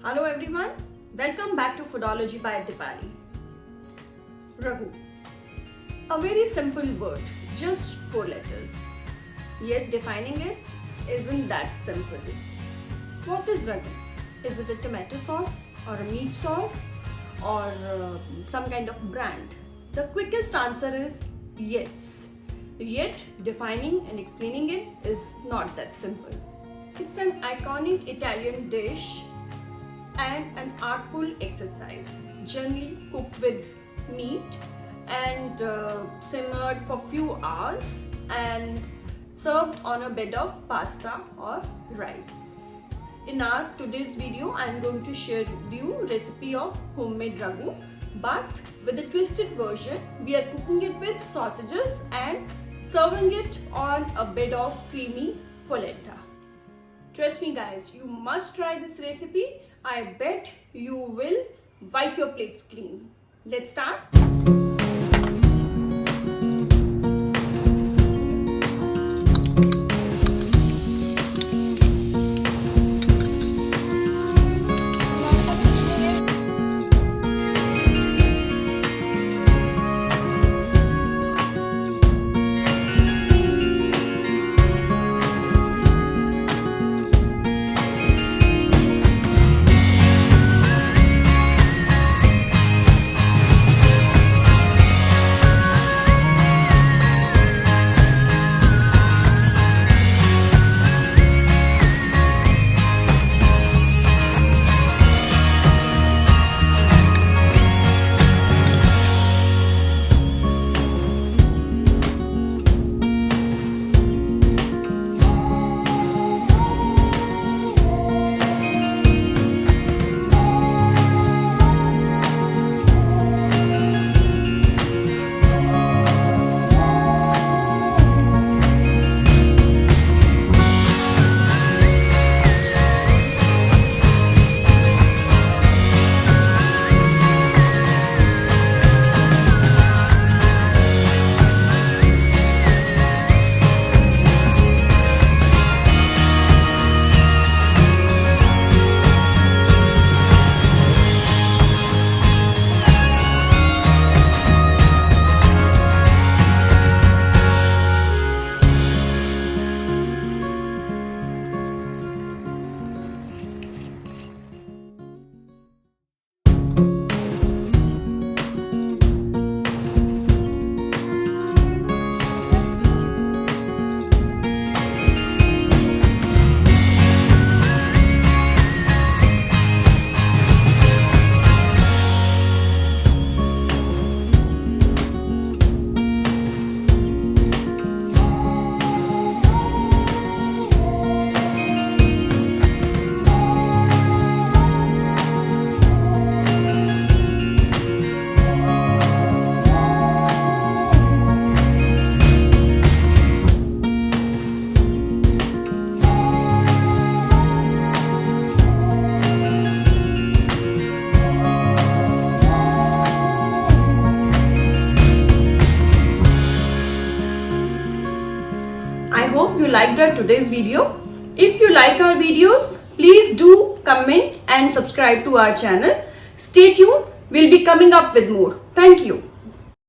Hello everyone, welcome back to Foodology by Deepali. Ragu. A very simple word, just 4 letters. Yet defining it isn't that simple. What is ragu? Is it a tomato sauce or a meat sauce or some kind of brand? The quickest answer is yes. Yet defining and explaining it is not that simple. It's an iconic Italian dish and an artful exercise, generally cooked with meat and simmered for few hours and served on a bed of pasta or rice. In our today's video, I am going to share with you recipe of homemade ragu, but with a twisted version. We are cooking it with sausages and serving it on a bed of creamy polenta. Trust me guys, you must try this recipe. I bet you will wipe your plates clean. Let's start. I hope you liked our today's video. If you like our videos, please do comment and subscribe to our channel. Stay tuned, we'll be coming up with more. Thank you.